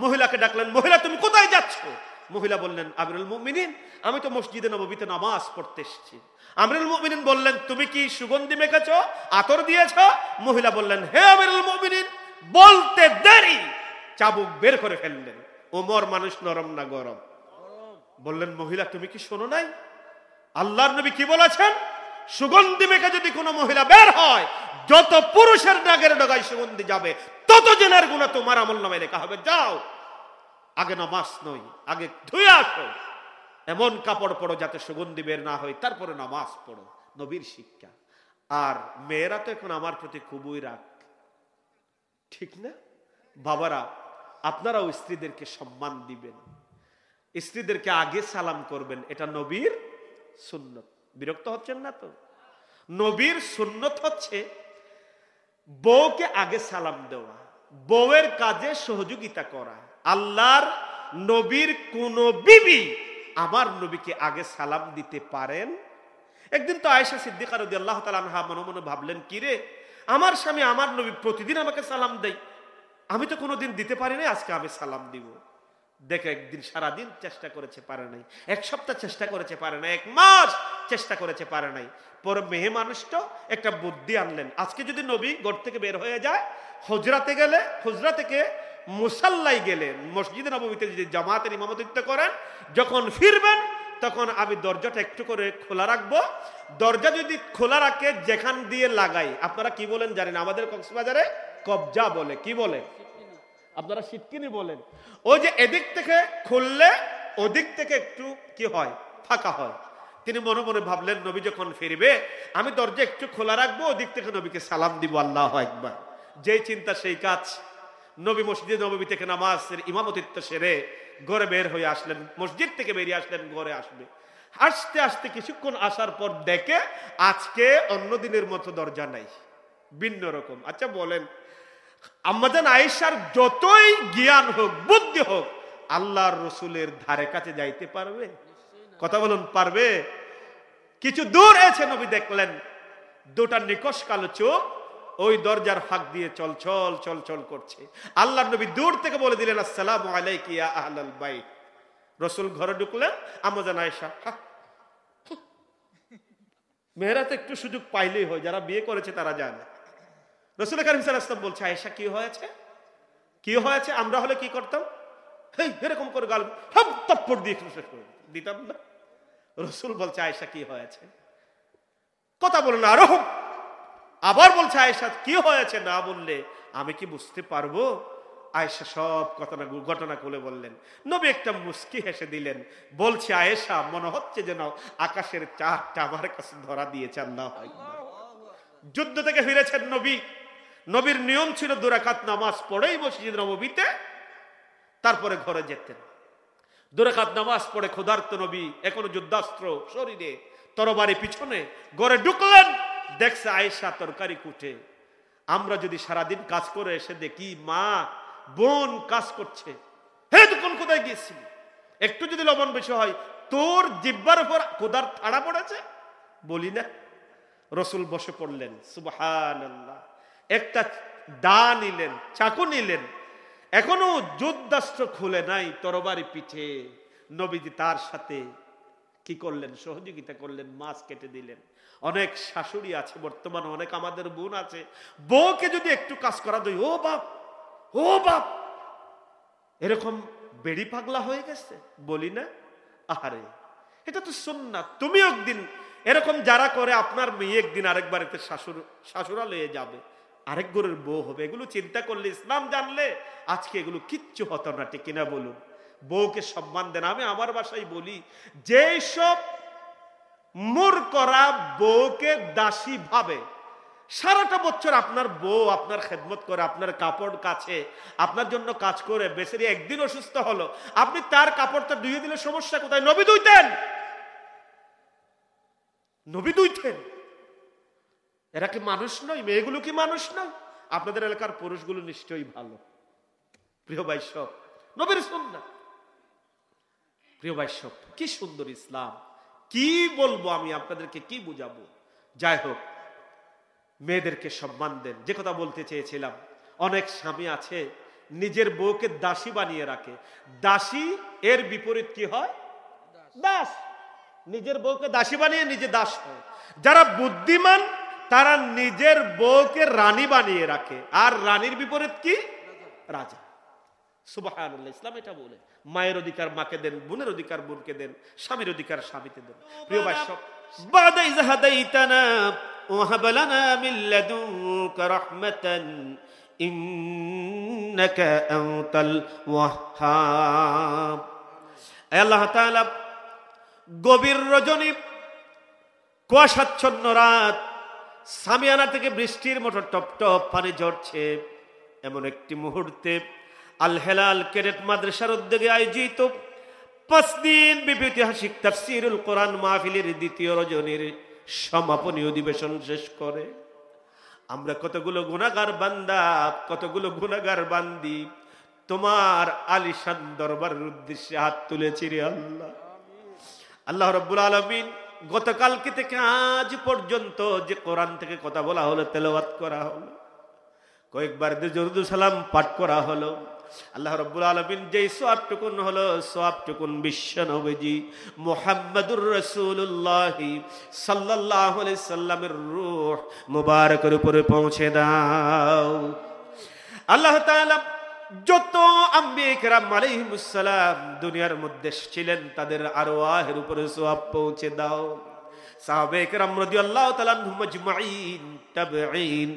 মহিলাকে ডাকলেন, মহিলা তুমি কোথায় যাচ্ছ? মহিলা বললেন, আমিরুল মুমিনিন, আমি তো মসজিদে নববীতে নামাজ পড়তে এসেছি। আমিরুল মুমিনিন বললেন, তুমি কি সুগন্ধি মেখেছ, আতর দিয়েছ? মহিলা বললেন, হে আমিরুল মুমিনিন। বলতে দেরি চাবুক বের করে ফেললেন। ওমর মানুষ নরম না গরম? বললেন, মহিলা তুমি কি শোনো নাই আল্লাহর নবী কি বলেছেন? সুগন্ধি মেখে যদি কোনো মহিলা বের হয়, যত পুরুষের নাগের ডগায় সুগন্ধি যাবে, তত জেনার গুনাহ তোমার আমলনামায় লেখা হবে। যাও, আগে নামাজ নয়, আগে ধুয়ে আসো, এমন কাপড় পরো যাতে সুগন্ধি বের না হয়, তারপরে নামাজ পড়ো। নবীর শিক্ষা। আর মেয়েরা তো এখন আমার প্রতি খুবই রাগ, ঠিক না? বাবারা, আপনারাও স্ত্রীদেরকে সম্মান দিবেন, স্ত্রীদেরকে আগে সালাম করবেন, এটা নবীর সুন্নত। বিরক্ত হচ্ছেন না তো? নবীর সুন্নত হচ্ছে বউকে আগে সালাম দেওয়া, বউয়ের কাজে সহযোগিতা করা। আল্লাহর নবীর কোন বিবি আমার নবীকে আগে সালাম দিতে পারেন? একদিন তো আয়েশা সিদ্দিকা রাদিয়াল্লাহু তাআলা আনহা মনে মনে ভাবলেন, কি রে, আমার স্বামী আমার নবী প্রতিদিন আমাকে সালাম দেয়, আমি তো কোনোদিন দিতে পারি না, আজকে আমি সালাম দিব। দেখে একদিন সারাদিন চেষ্টা করেছে, পারে নাই। এক সপ্তাহ চেষ্টা করেছে, পারে নাই। এক মাস চেষ্টা করেছে, পারে নাই। পরে মেয়ে মানুষটা একটা বুদ্ধি আনলেন, আজকে যদি নবী ঘর থেকে বের হয়ে যায়, হুজরাতে গেলে, হুজরা থেকে মুসাল্লায় গেলে, মসজিদে নববীতে যদি জামাতের ইমামতিত্ব করেন, যখন ফিরবেন তখন আমি দরজাটা একটু করে খোলা রাখবো। দরজা যদি খোলা রাখে, যেখান দিয়ে লাগাই, আপনারা কি বলেন জানেন, আমাদের কক্সবাজারে কবজা বলে, কি বলে, আপনারা সিটকিনি বলেন। ওই যে এদিক থেকে খুললে ওদিক থেকে একটু কি হয়, ফাঁকা হয়। তিনি মনে মনে ভাবলেন, নবী যখন ফিরবে আমি দরজা একটু খোলা রাখবো, ওদিক থেকে নবীকে সালাম দিব। আল্লাহু আকবার। যেই চিন্তা সেই কাজ। নবী মসজিদে নববী থেকে নামাজের ইমামতিত্ব সেরে ঘরে বের হয়ে আসলেন, মসজিদ থেকে বেরিয়ে আসলেন, ঘরে আসবে। আসতে আসতে কিছুক্ষণ আসার পর দেখে আজকে অন্য দিনের মতো দরজা নাই, ভিন্ন রকম। আচ্ছা বলেন, আম্মাজান আয়েশার যতই জ্ঞান হোক, বুদ্ধি হোক, আল্লাহর রসুলের ধারে কাছে যাইতে পারবে? কথা বলুন, পারবে? কিছু দূর এসে নবী দেখলেন দুটা নিকশ কালো চোখ ওই দরজার ফাঁক দিয়ে চল চল চল চল করছে। আল্লাহর নবী দূর থেকে বলে দিলেন, আসসালামু আলাইকা ইয়া আহলাল বাইত। রসুল ঘরে ঢুকলেন, আম্মাজান আয়েশা মেয়েরা তো একটু সুযোগ পাইলেই হয়, যারা বিয়ে করেছে তারা জানে। রাসূল কারীম সাল্লাল্লাহু আলাইহি ওয়াসাল্লাম বলছে, আয়েশা কি হয়েছে, কি হয়েছে? আমরা হলে কি করতাম, হেই এরকম করে গাল সব তপ্পড় দিয়ে শেষ করে দিতাম না। রাসূল বলছে, আয়েশা কি হয়েছে? কথা বলে না, আরো আবার বলছে, আয়েশা কি হয়েছে? না বললে আমি কি বুঝতে পারবো? আয়েশা সব ঘটনা খুলে বললেন। নবী একটা মুস্কি হেসে দিলেন, বলছে, আয়েশা মনে হচ্ছে যেন আকাশের চাঁদটা আমার কাছে ধরা দিয়েছে। আল্লাহু আকবার। যুদ্ধ থেকে ফিরেছেন নবী, নবীর নিয়ম ছিল 2 রাকাত নামাজ পড়েই মসজিদ নববীতে তারপরে ঘরে যেতেন। 2 রাকাত নামাজ পড়ে ক্ষুধার্ত নবী, এখনো যুদ্ধাস্ত্র শরীরে, তরবারি পিছনে, ঘরে ঢুকলেন, দেখছে আয়েশা তরকারি কুটে। আমরা যদি সারাদিন কাজ করে এসে দেখি মা বোন কাজ করছে, হে তুই কোথায় গিয়েছিলি, একটু যদি লবণ বেশি হয় তোর জিহ্বার উপর ক্ষুধার থাড়া পড়েছে, বলি না? রসুল বসে পড়লেন, সুবহানাল্লাহ। একটা দা নিলেন, চাকু নিলেন, এখনো যুদ্ধাস্ত্র খুলে নাই, তরবারি পিঠে। নবীজি তার সাথে কি করলেন, সহযোগিতা করলেন, মাছ কেটে দিলেন। অনেক শাশুড়ি আছে বর্তমানে, অনেক আমাদের বোন আছে, বউকে যদি একটু কাজ করা দেয়, ও বাপ ও বাপ, এরকম বেড়ি পাগলা হয়ে গেছে, বলি না? আহারে, এটা তো সুন্নাত। তুমি একদিন এরকম যারা করে, আপনার মেয়ে একদিন আরেক বাড়িতে শাশুড়া লয়ে যাবে, আরেক ঘরের বউ হবে। এগুলো চিন্তা করলে, ইসলাম জানলে আজকে এগুলো কিচ্ছু হতো না, ঠিক কিনা বলুন? বউকে সম্মান দেন। আমি আমার বাসায় বলি, যেই সব মূর্খরা বউকে দাসী ভাবে, সারাটা বছর আপনার বউ আপনার খেদমত করে, আপনার কাপড় কাছে, আপনার জন্য কাজ করে, বেচারি একদিন অসুস্থ হলো, আপনি তার কাপড়টা ধুয়ে দিলে সমস্যা কোথায়? নবী ধুইতেন, নবী ধুইতেন। এরা কি মানুষ নয়? মেয়েগুলো কি মানুষ নয়? আপনাদের এলাকার পুরুষগুলো নিশ্চয়ই ভালো। প্রিয় ভাইসব, নবীর সুন্নাত। প্রিয় ভাইসব, কি সুন্দর ইসলাম! কি বলবো আমি আপনাদেরকে, কি বুঝাবো? যাই হোক, মেয়েদেরকে সম্মান দেন। যে কথা বলতে চেয়েছিলাম, অনেক স্বামী আছে নিজের বউকে দাসী বানিয়ে রাখে। দাসী এর বিপরীত কি হয়? দাস। নিজের বউকে দাসী বানিয়ে নিজে দাস হয়। যারা বুদ্ধিমান তারা নিজের বউকে রানী বানিয়ে রাখে, আর রানীর বিপরীত কি? রাজা। সুবহানাল্লাহ। ইসলাম এটা বলে, মায়ের অধিকার মাকে দেন, বোনের অধিকার বোনকে দেন, স্বামীর অধিকার স্বামীকে দেন। প্রিয় ভাইসব, বাদা ইয হাদাইতানা ওয়া হাব লানা মিন লাদুনকা রাহমাতান ইন্নাকা আনতাল ওয়াহ্হাব। আল্লাহ তাআলা গভীর রজনী, কুয়াশাচ্ছন্ন রাত, সামিয়ানা থেকে বৃষ্টির মতো টপ টপ পানি ঝরছে, এমন একটি মুহূর্তে আল হেলাল ক্যাডেট মাদ্রাসার উদ্যোগে আয়োজিত 5 দিন ব্যাপী ঐতিহাসিক তাফসীরুল কোরআন মাহফিলের 2য় রজনীর সমাপনী অধিবেশন শেষ করে আমরা কতগুলো গুনাহগার বান্দা, কতগুলো গুনাহগার বান্দি তোমার আলিশান দরবারের উদ্দেশ্যে হাত তুলেছি রে আল্লাহ। আল্লাহ রাব্বুল আলামিন গতকালকে থেকে আজ পর্যন্ত যে কোরআন থেকে কথা বলা হলো, তেলাওয়াত করা হলো, কয়েকবার দরুদ সালাম পাঠ করা হলো, আল্লাহ রাব্বুল আলামিন যেই সওয়াবটুকুন হলো, সওয়াবটুকুন বিশ্ব নবীজি মুহাম্মদুর রাসূলুল্লাহ সাল্লাল্লাহু আলাইহি সাল্লামের রূহ মুবারকের উপরে পৌঁছে দাও। আল্লাহ তাআলা যত আম্বিয়া কেরাম আলাইহিমুস সালাম দুনিয়ার মধ্যে ছিলেন, তাদের আরওয়াহের উপরে সওয়াব পৌঁছে দাও। সাহাবায়ে কেরাম রাদিয়াল্লাহু তাআলা আনহুম আজমাইন, তাবেঈন,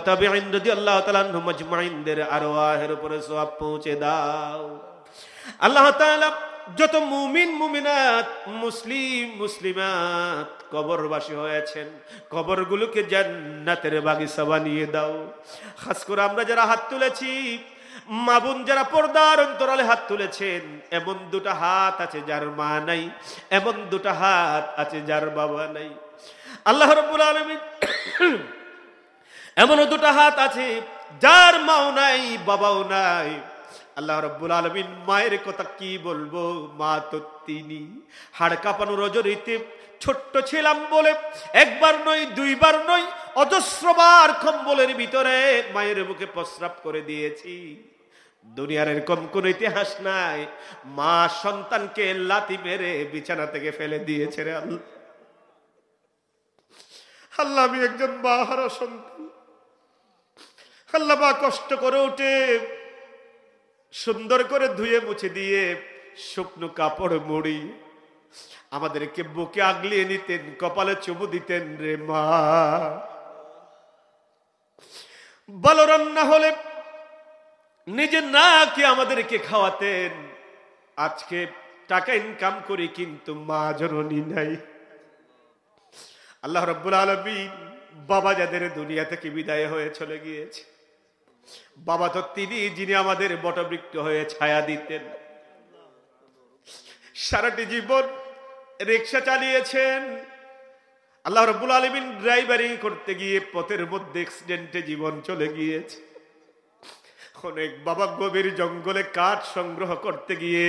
তাবেঈন রাদিয়াল্লাহু তাআলা আনহুম আজমাইনদের আরওয়াহের উপরে সওয়াব পৌঁছে দাও। আল্লাহ তাআলা যত মুমিন মুমিনাত, মুসলিম মুসলিমাত কবরবাসী হয়েছেন, কবরগুলোকে জান্নাতের বাগিচা বানিয়ে দাও। খাস করে আমরা যারা হাত তুলেছি, মা বোন যারা পর্দার অন্তরালে হাত তুলেছেন, এমন দুটো হাত আছে যার মা নাই, এমন দুটো হাত আছে যার বাবা নাই। আল্লাহ রাব্বুল আলামিন এমন দুটো হাত আছে যার মাও নাই, বাবাও নাই। আল্লাহ রাব্বুল আলামিন মায়ের কথা কি বলবো, মা তো তিনি। হাড় কাঁপানো রজনীতে ছোট্ট ছিলাম বলে একবার নয়, দুইবার নয়, অজস্রবার কম্বলের ভিতরে মায়ের মুখে প্রস্রাব করে দিয়েছি। দুনিয়ার এরকম কোন ইতিহাস নাই মা সন্তানকে লাথি মেরে বিছানা থেকে ফেলে দিয়েছে রে আল্লাহ। আল্লাহ, আমি একজন বাহারা সন্তান। আল্লাহ, মা কষ্ট করে উঠে সুন্দর করে ধুয়ে মুছে দিয়ে শুকনো কাপড় মুড়ি আমাদেরকে বুকে আগলিয়ে নিতেন, কপালে চুমু দিতেন রে মা। ভালো রান্না হলে নিজে না কি আমাদেরকে খাওয়াতেন। আজকে টাকা ইনকাম করি কিন্তু মা জননী নাই। আল্লাহ রাব্বুল আলামিন বাবা যাদের দুনিয়া থেকে বিদায় হয়ে চলে গিয়েছে, বাবা তো তিনি যিনি আমাদের বটবৃক্ষ হয়ে ছায়া দিতেন। সারাটি জীবন রিকশা চালিয়েছেন। আল্লাহ রাব্বুল আলামিন ড্রাইভারিং করতে গিয়ে পথের মধ্যে অ্যাক্সিডেন্টে জীবন চলে গিয়েছে। অনেক বাবা গভীর জঙ্গলে কাঠ সংগ্রহ করতে গিয়ে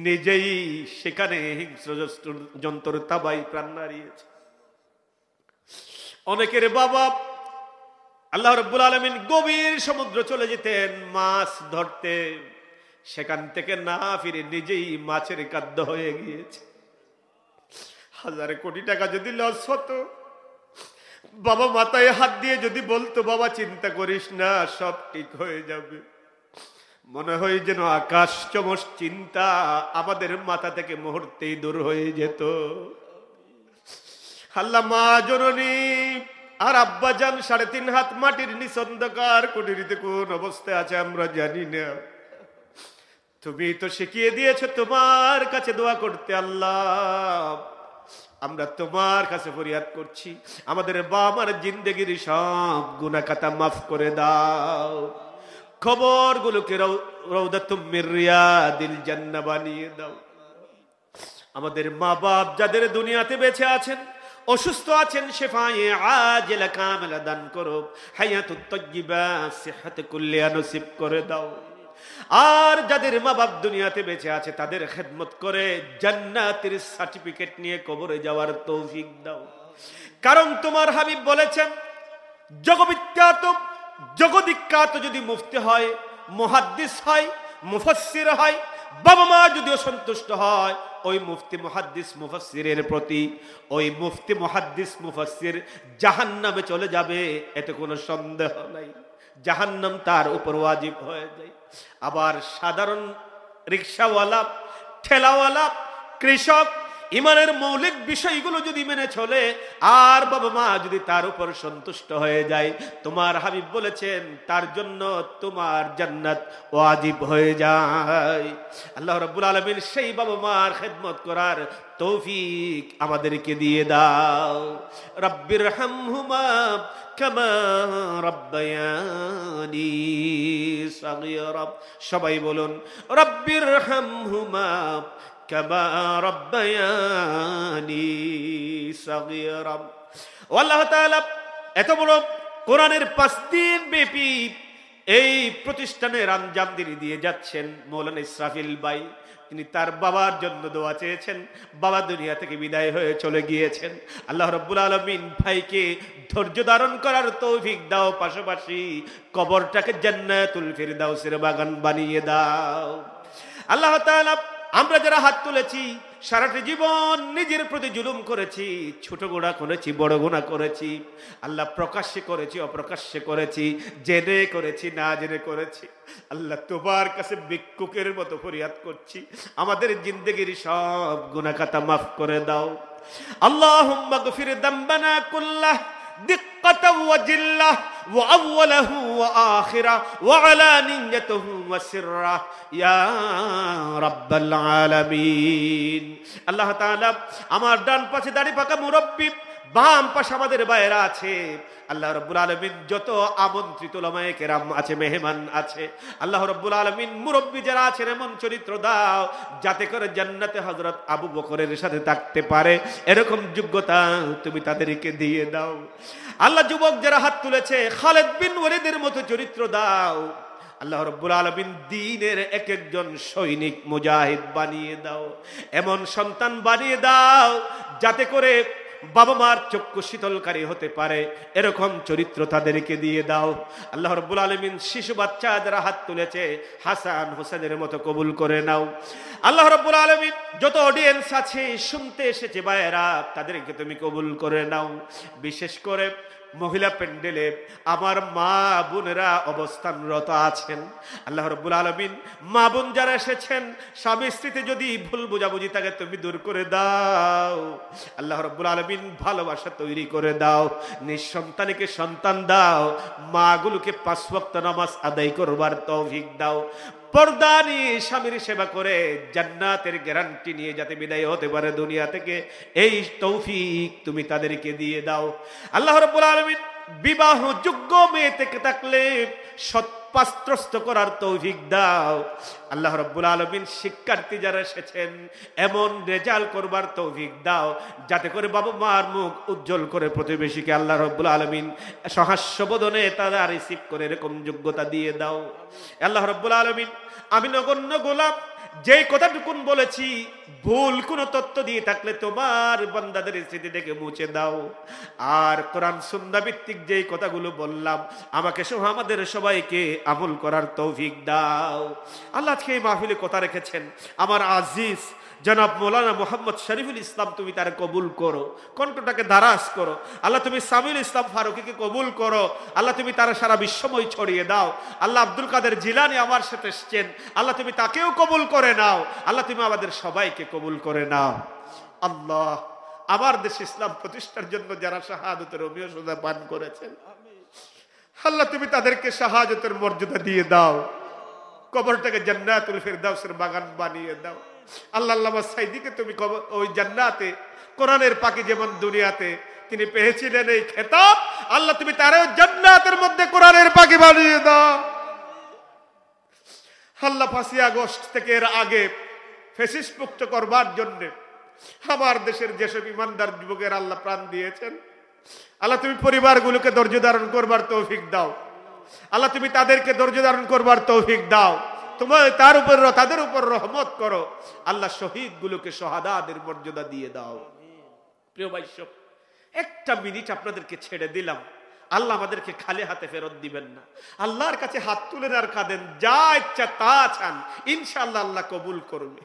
নিজেই সেখানে হিংস্র জন্তুর তাবাই প্রাণ হারিয়েছে। অনেকের বাবা আল্লাহ রাব্বুল আলামিন গভীর সমুদ্র চলে যেতেন মাছ ধরতে, সেখান থেকে না ফিরে নিজেই মাছের খাদ্য হয়ে গিয়েছে। হাজার কোটি টাকা যদি লস হতো, বাবা মাথায় হাত দিয়ে যদি বলতো বাবা চিন্তা করিস না, সব ঠিক হয়ে যাবে, মনে হয় যেন আকাশ চমস চিন্তা আমাদের মাথা থেকে মুহূর্তেই দূর হয়ে যেত। আল্লাহ, মা জননী আর আব্বা জান 3.5 হাত মাটির নিচ অন্ধকার কুটিরিতে কোন অবস্থায় আছে আমরা জানি না। তুমি তো শিখিয়ে দিয়েছো তোমার কাছে দোয়া করতে। আল্লাহ, আমরা তোমার কাছে ফরিয়াদ করছি, আমাদের বাবার জিন্দেগির সব গুনাহ খাতা মাফ করে দাও। খবরগুলোকে রওদাতুম মির রিয়াদিল জান্নাহ বানিয়ে দাও। আমাদের মা বাপ যাদের দুনিয়াতে বেঁচে আছেন, অসুস্থ আছেন, শেফায়ে আজিলা কামিলা দান করো, হায়াতুত তাইয়্যিবা সিহহাত কুল্লিয়া নসিব করে দাও। আর যাদের মা বাপ দুনিয়াতে বেঁচে আছে তাদের খেদমত করে জান্নাতের সার্টিফিকেট নিয়ে কবরে যাওয়ার তৌফিক দাও। কারণ তোমার হাবিব বলেছেন, জগবিখ্যাত যদি মুফতি হয়, মুহাদ্দিস হয়, মুফাসসির হয়, বাবা মা যদিও সন্তুষ্ট হয়, ওই মুফতি মুহাদ্দিস মুফাসসিরের প্রতি ওই মুফতি মুহাদ্দিস মুফাসসির জাহান্নামে চলে যাবে, এতে কোনো সন্দেহ নাই। জাহান্নাম তার উপর ওয়াজিব হয়ে যায়। আবার সাধারণ রিকশাওয়ালা, ঠেলাওয়ালা, কৃষক ইমানের মৌলিক বিষয়গুলো যদি মেনে চলে আর বাবা মা যদি তার উপর সন্তুষ্ট হয়ে যায়, তোমার হাবিব বলেছেন তার জন্য তোমার জান্নাত ওয়াজিব হয়ে যায়। আল্লাহ রাব্বুল আলামিন সেই বাবা মার খেদমত করার তৌফিক আমাদেরকে দিয়ে দাও। রাব্বির হামহুমা কামা রাব্বায়ানি সাগীরা। সবাই বলুন, রাব্বির হামহুমা কামা রাব্বায়ানি সাগীরা। আল্লাহ তাআলা এত বড় কোরআনের 5 দিন ব্যাপী এই প্রতিষ্ঠানের আঞ্জাম দিয়ে যাচ্ছেন মৌলানা ইসরাফিল ভাই। তিনি তার বাবার জন্য দোয়া চেয়েছেন, বাবা দুনিয়া থেকে বিদায় হয়ে চলে গিয়েছেন। আল্লাহ রাব্বুল আলামিন ভাইকে ধৈর্য ধারণ করার তৌফিক দাও, পাশাপাশি কবরটাকে জান্নাতুল ফিরদাউসের বাগান বানিয়ে দাও। আল্লাহ তাআলা আমরা যারা হাত তুলেছি, সারাটি জীবন নিজের প্রতি জুলুম করেছি, ছোট গুনাহ করেছি, বড় গুনাহ করেছি, আল্লাহ প্রকাশ্যে করেছি, অপ্রকাশ্যে করেছি, জেনে করেছি, না জেনে করেছি। আল্লাহ তোমার কাছে ভিক্ষুকের মতো ফরিয়াদ করছি, আমাদের জিন্দেগির সব গুনাহ খাতা মাফ করে দাও। আল্লাহুম্মা গফির যামবানা কুল্লাহ দিক্কাতাও ওয়া জিল্লাহ ওয়া আউওয়ালাহু ওয়া আখিরাহ ওয়া আলানিয়াতাহু ওয়া সিররাহ ইয়া রাব্বাল আলামিন। আল্লাহ তাআলা আমার ডান পাশে দাড়ি পাকা মুরব্বি, বাম পাশে আমাদের ভাইয়েরা আছে, আল্লাহ রাব্বুল আলামিন যত আমন্ত্রিত উলামায়ে কেরাম আছে, মেহমান আছে, আল্লাহ রাব্বুল আলামিন মুরব্বি যারা আছেন এমন চরিত্র দাও যাতে করে জান্নাতে হযরত আবু বকরের সাথে থাকতে পারে, এরকম যোগ্যতা তুমি তাদেরকে দিয়ে দাও। আল্লাহ যুবক যারা হাত তুলেছে, খালিদ বিন ওয়ালিদের মতো চরিত্র দাও। আল্লাহ রাব্বুল আলামিন দ্বীনের এক একজন সৈনিক মুজাহিদ বানিয়ে দাও, এমন সন্তান বানিয়ে দাও যাতে করে বাবা মার চক্ষু শীতলকারী হতে পারে, এরকম চরিত্র তাদেরকে দিয়ে দাও। আল্লাহ রাব্বুল আলামিন শিশু বাচ্চা যারা হাত তুলেছে, হাসান হোসেনের মতো কবুল করে নাও। আল্লাহ রাব্বুল আলামিন যত অডিয়েন্স আছে, শুনতে এসেছে ভাইয়েরা, তাদেরকে তুমি কবুল করে নাও। বিশেষ করে মহিলা প্যান্ডেলে আমার মা বোনেরা অবস্থানরত আছেন, আল্লাহ রাব্বুল আলামিন মা বোন যারা এসেছেন, স্বামী স্ত্রীতে যদি ভুল বোঝাবুঝি থাকে তুমি দূর করে দাও। আল্লাহ রাব্বুল আলামিন ভালোবাসা তৈরি করে দাও, নিঃসন্তানকে সন্তান দাও, মাগুলোকে 5 ওয়াক্ত নামাজ আদায় করবার তৌফিক দাও। পর্দা নিয়ে স্বামীর সেবা করে জান্নাতের গ্যারান্টি নিয়ে যাতে বিদায় হতে পারে দুনিয়া থেকে, এই তৌফিক তুমি তাদেরকে দিয়ে দাও। আল্লাহ রাব্বুল আলামিন বিবাহ যোগ্য মেয়ে থেকে থাকলে সৎপাত্রস্থ করার তৌফিক দাও। আল্লাহ রাব্বুল আলামিন শিক্ষার্থী যারা এসেছেন এমন রেজাল্ট করবার তৌফিক দাও যাতে করে বাবা মার মুখ উজ্জ্বল করে প্রতিবেশীকে আল্লাহ রাব্বুল আলামিন সহাস্যবোধনে তারা রিসিভ করে এরকম যোগ্যতা দিয়ে দাও। আল্লাহ রাব্বুল আলামিন আমি নগণ্য গোলাম, যেই কথাটুকুন বলেছি ভুল কোন তথ্য দিয়ে থাকলে তোমার বান্দাদের স্মৃতি থেকে মুছে দাও। আর কোরআন সুন্নাহ ভিত্তিক যেই কথাগুলো বললাম আমাকে সহ আমাদের সবাইকে আমল করার তৌফিক দাও। আল্লাহ আজকে এই মাহফিলে কথা রেখেছেন আমার আজিজ জনাব মৌলানা মোহাম্মদ শরীফুল ইসলাম, তুমি তার কবুল করো, কণ্ঠটাকে দারাজ করো। আল্লাহ তুমি সামিউল ইসলাম ফারুকীকে কবুল করো, আল্লাহ তুমি তার সারা বিশ্বময় ছড়িয়ে দাও। আল্লাহ আব্দুল কাদের জিলানী আমার সাথে এসেছেন, আল্লাহ তুমি তাকেও কবুল করে নাও। আল্লাহ তুমি আমাদের সবাইকে কবুল করে নাও। আল্লাহ আমার দেশে ইসলাম প্রতিষ্ঠার জন্য যারা শাহাদাতের রোমিও সোজা পান করেছেন, আল্লাহ তুমি তাদেরকে শাহাদাতের মর্যাদা দিয়ে দাও, কবরটাকে জান্নাতুল ফিরদাউসের বাগান বানিয়ে দাও। আল্লাহ আল্লামা সাইদিকে তুমি ওই জান্নাতে কোরআনের পাখি যেমন দুনিয়াতে তিনি পেয়েছিলেন এই খেতাব, আল্লাহ তুমি তারও জান্নাতের মধ্যে কোরআনের পাখি বানিয়ে দাও। আল্লাহ 5 আগস্ট থেকে এর আগে ফ্যাসিস্ট মুক্ত করবার জন্য আমার দেশের যেসব ইমানদার যুবকের আল্লাহ প্রাণ দিয়েছেন, আল্লাহ তুমি পরিবারগুলোকে ধৈর্য ধারণ করবার তৌফিক দাও। আল্লাহ তুমি তাদেরকে ধৈর্য ধারণ করবার তৌফিক দাও। তোমার তার উপর তাদের উপর রহমত করো। আল্লাহ শহীদ গুলোকে শাহাদাতের মর্যাদা দিয়ে দাও। প্রিয় ভাই সব, একটা মিনিট আপনাদেরকে ছেড়ে দিলাম, আল্লাহ আমাদেরকে খালি হাতে ফেরত দিবেন না। আল্লাহর কাছে হাত তুলে আর কাঁদেন, যা ইচ্ছা তা চান, ইনশাআল্লাহ আল্লাহ কবুল করবে।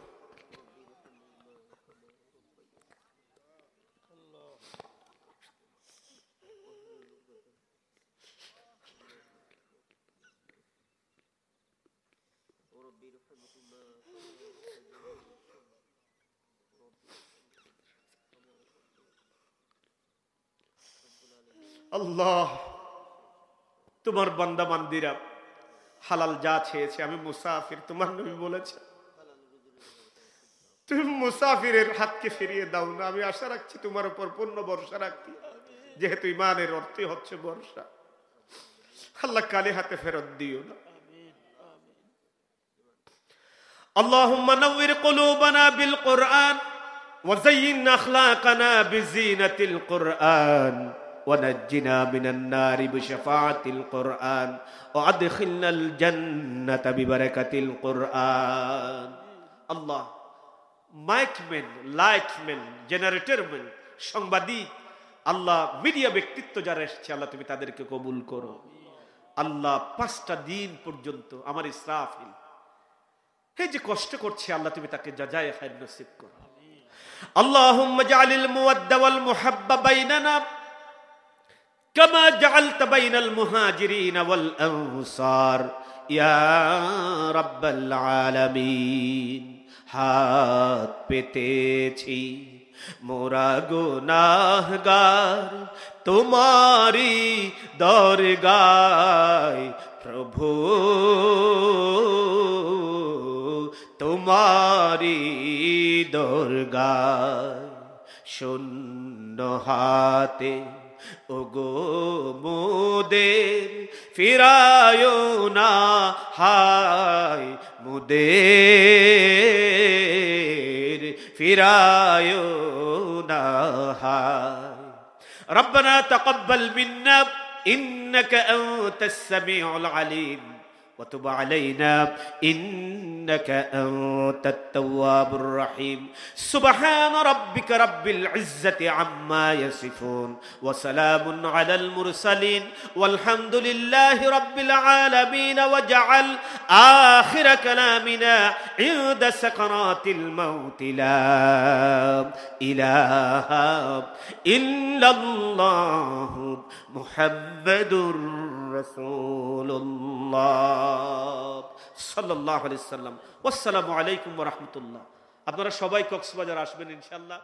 আল্লাহ তোমার বান্দা বান্দিরা হালাল যা চেয়েছে, আমি মুসাফির, তোমার নবী বলেছে তুমি মুসাফিরের হাতকে ফিরিয়ে দাও না। আমি আশা রাখছি তোমার উপর পূর্ণ ভরসা রাখছি, যেহেতু ইমানের অর্থই হচ্ছে ভরসা। আল্লাহ কালি হাতে ফেরত দিও না। আল্লাহুম্মা নাওয়ির কুলুবানা বিল কুরআন ওয়া যায়্যিন আখলাকানা বিজিনাতিল কুরআন ونجنا من النار بشفاعة القرآن وأدخلنا الجنة ببركة القرآن আল্লাহ মাইকম্যান, লাইটম্যান, জেনারেটরম্যান, সাংবাদিক, আল্লাহ মিডিয়া ব্যক্তিত্ব যারা এসেছে আল্লাহ তুমি তাদেরকে কবুল করো। আল্লাহ 5টা দিন পর্যন্ত আমার ইসরাফিল এই যে কষ্ট করছে আল্লাহ তুমি তাকে জাযায়ে খায়র নসিব করো। আল্লাহুম্মা জাআলিল মুওয়াদ্দা ওয়াল মুহাব্বা বাইনানা কামা জাআলতা বাইনাল মুহাজিরিন ওয়াল আনসার ইয়া রাব্বাল আলামিন। হাত পেতেছি মোরা গুনাহগার তোমারি দরগায় প্রভু, তোমারি দরগায় শূন্য হাতে ওগো মোদের ফিরায়ো না হায়, মোদের ফিরায়ো না হায়। ربنا تقبل منا إنك أنت السميع العليم وتب علينا إنك أنت التواب الرحيم. سبحان ربك رب العزة عما يصفون وسلام على المرسلين والحمد لله رب العالمين. واجعل آخر كلامنا عند سكرات الموت لا إله إلا الله محمد رسول الله সাল্লাল্লাহু আলাইহি ওয়াসাল্লাম। আসসালামু আলাইকুম ওয়া রাহমাতুল্লাহ। আপনারা সবাই কক্সবাজার আসবেন ইনশাআল্লাহ।